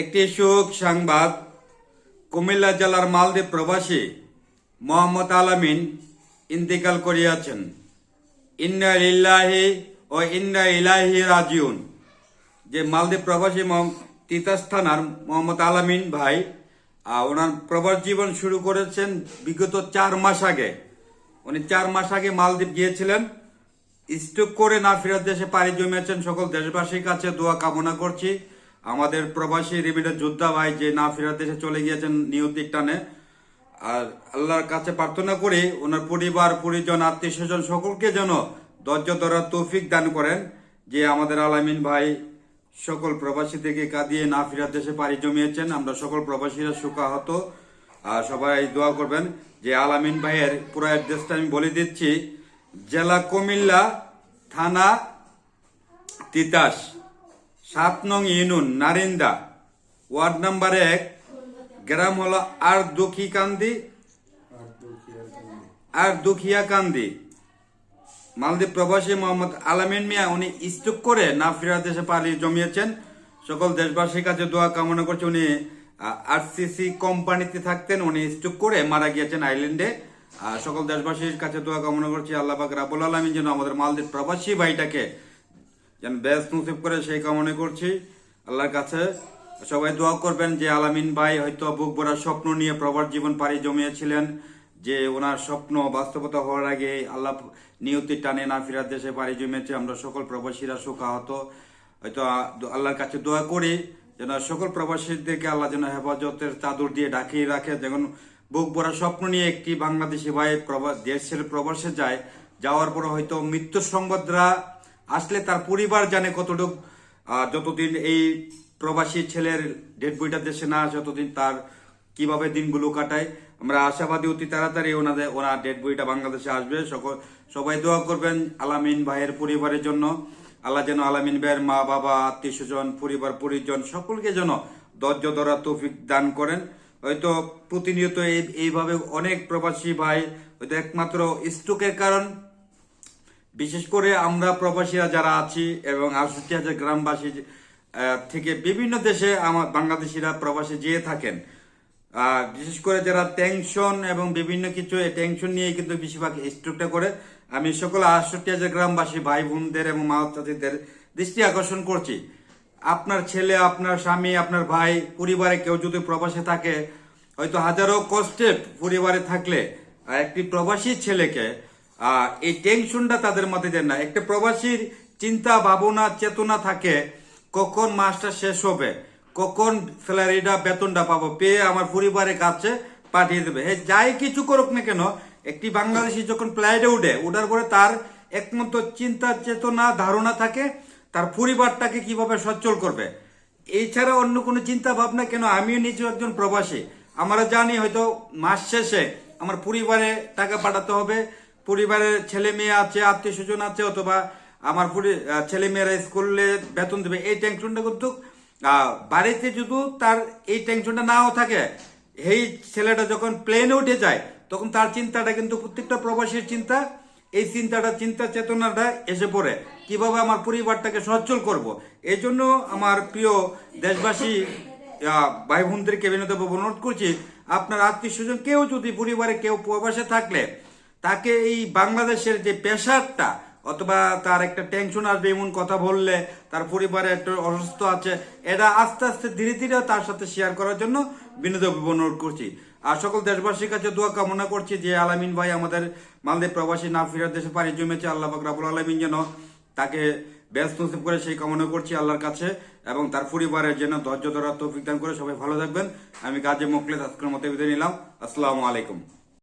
একটি শোক সংবাদ। কুমিল্লা জেলার মালদ্বীপ প্রবাসী মোহাম্মদ আলামিন ইন্তেকাল করিয়াছেন। ইন্না লিল্লাহি ও ইন্না ইলাইহি রাজিউন। যে মালদ্বীপ প্রবাসী তিতাস থানার মোহাম্মদ আলামিন ভাই ওনার প্রবাস জীবন শুরু করেছেন বিগত 4 মাস আগে। উনি 4 মাস আগে মালদ্বীপ গিয়েছিলেন, স্ট্রোক করে না ফেরার দেশে পাড়ি জমিয়েছেন। সকল দেশবাসীর কাছে দোয়া কামনা করছি। আমাদের প্রবাসী রিমিটের যোদ্ধা ভাই যে না ফেরার দেশে চলে গিয়েছেন নিয়তির টানে, আর আল্লাহর কাছে প্রার্থনা করি ওনার পরিবার পরিজন আত্মীয় স্বজন সকলকে যেন ধৈর্য ধরার তৌফিক দান করেন। যে আমাদের আলামিন ভাই সকল প্রবাসী থেকে কাঁদিয়ে না ফেরার দেশে পাড়ি জমিয়েছেন। আমরা সকল প্রবাসীরা শোকাহত, আর সবাই দোয়া করবেন। যে আলামিন ভাইয়ের পুরো অ্যাড্রেসটা আমি বলে দিচ্ছি। জেলা কুমিল্লা, থানা তিতাস, 7 নং ইউনিয়ন নারিন্দা, ওয়ার্ড নাম্বার 1, গ্রাম হলো আর দুখিয়াকান্দি। মালদ্বীপ প্রবাসী মোহাম্মদ আলামিন মিয়া উনি স্ট্রোক করে না ফেরার দেশে পাড়ি জমিয়েছেন। সকল দেশবাসীর কাছে দোয়া কামনা করছে। উনি আরসিসি কোম্পানিতে থাকতেন, উনি স্ট্রোক করে মারা গিয়েছেন আইল্যান্ডে। সকল দেশবাসীর কাছে দোয়া কামনা করছি আল্লাহ পাক রাব্বুল আলামিন যেন আমাদের মালদ্বীপ প্রবাসী ভাইটাকে যেন বেস্ট নসিব করে সেই কামনা করছি আল্লাহর কাছে। সবাই দোয়া করবেন যে আলামিন ভাই হয়তো বুক ভরা স্বপ্ন নিয়ে প্রবাস জীবন পাড়ি জমিয়েছিলেন। যে ওনার স্বপ্ন বাস্তবতা হওয়ার আগে আল্লাহ নিয়তির টানে না ফেরার দেশে পাড়ি জমিয়েছে। আমরা সকল প্রবাসীরা শোকাহত, হয়তো আল্লাহর কাছে দোয়া করি যেন সকল প্রবাসীদেরকে আল্লাহ যেন হেফাজতের চাদর দিয়ে ঢাকিয়ে রাখে। যেমন বুক ভরা স্বপ্ন নিয়ে একটি বাংলাদেশি ভাই দেশ ছেড়ে প্রবাসে যায়, যাওয়ার পর হয়তো মৃত্যুর সংবাদরা আসলে তার পরিবার জানে কতটুকু, যতদিন এই প্রবাসী ছেলের ডেড বইটা দেশে না আসে ততদিন তার কিভাবে দিনগুলো কাটায়। আমরা আশাবাদী অতি তাড়াতাড়ি ওনার ডেড বইটা বাংলাদেশে আসবে। সবাই দোয়া করবেন আলামিন ভাইয়ের পরিবারের জন্য। আল্লাহ যেন আলামিন ভাইয়ের মা বাবা আত্মীয় স্বজন পরিবার পরিজন সকলকে যেন ধৈর্য ধরা তৌফিক দান করেন। হয়তো প্রতিনিয়ত এইভাবে অনেক প্রবাসী ভাই হয়তো একমাত্র স্ট্রোকের কারণ, বিশেষ করে আমরা প্রবাসীরা যারা আছি এবং 68,000 গ্রামবাসী থেকে বিভিন্ন দেশে আমার বাংলাদেশিরা প্রবাসে যেয়ে থাকেন। বিশেষ করে যারা টেনশন এবং বিভিন্ন কিছু টেনশন নিয়ে কিন্তু বেশিরভাগ স্ট্রোকটা করে। আমি সকল 68,000 গ্রামবাসী ভাই বোনদের এবং মা চাচিদের দৃষ্টি আকর্ষণ করছি, আপনার ছেলে, আপনার স্বামী, আপনার ভাই, পরিবারে কেউ যদি প্রবাসে থাকে, হয়তো হাজারো কষ্টে পরিবারে থাকলে একটি প্রবাসী ছেলেকে এই টেনশনটা তাদের মধ্যে দেন না। একটা প্রবাসীর চিন্তা ভাবনা চেতনা থাকে কখন মাসটা শেষ হবে, কখন স্যালারিটা বেতনটা পাবো, পেয়ে আমার পরিবারের কাছে পাঠিয়ে দেবে। যাই কিছু করুক না কেন, একটি বাংলাদেশি যখন ফ্লাইটে ওঠার পরে তার একমাত্র চিন্তা চেতনা ধারণা থাকে তার পরিবারটাকে কিভাবে সচ্ছল করবে। এছাড়া অন্য কোনো চিন্তা ভাবনা কেন। আমিও নিজেও একজন প্রবাসী, আমরা জানি হয়তো মাস শেষে আমার পরিবারে টাকা পাঠাতে হবে, পরিবারের ছেলে মেয়ে আছে, আত্মীয় স্বজন আছে, অথবা আমার ছেলে মেয়েরা স্কুলে বেতন দেবে। এই টেনশনটা কিন্তু বাড়িতে যদি তার এই টেনশনটা নাও থাকে, এই ছেলেটা যখন প্লেনে উঠে যায় তখন তার চিন্তাটা কিন্তু প্রত্যেকটা প্রবাসীর চিন্তা, এই চিন্তা চেতনাটা এসে পড়ে কিভাবে আমার পরিবারটাকে সচ্ছল করব। এই জন্য আমার প্রিয় দেশবাসী ভাই বোনদেরকে বিনোদন অনুরোধ করছি, আপনার আত্মীয় স্বজন কেউ যদি পরিবারে কেউ প্রবাসে থাকলে তাকে এই বাংলাদেশের যে প্রেশারটা অথবা তার একটা টেনশন আসবে এমন কথা বললে, তার পরিবারে একটা অসুস্থ আছে, এটা আস্তে আস্তে ধীরে ধীরে তার সাথে শেয়ার করার জন্য বিনোদন অনুরোধ করছি। আর সকল দেশবাসীর কাছে দোয়া কামনা করছি যে আলামিন ভাই আমাদের মালদ্বীপ প্রবাসী না ফেরার দেশে পাড়ি জমেছে। আল্লাহ পাক রাব্বুল আলামিন যেন তাকে ব্যস্ত নসিব করে সেই কামনা করছি আল্লাহর কাছে, এবং তার পরিবারের যেন ধৈর্য ধরার তৌফিক দান করে। সবাই ভালো থাকবেন। আমি কাজে মোকলেস আজকের মতো বিদায় নিলাম। আসসালামু আলাইকুম।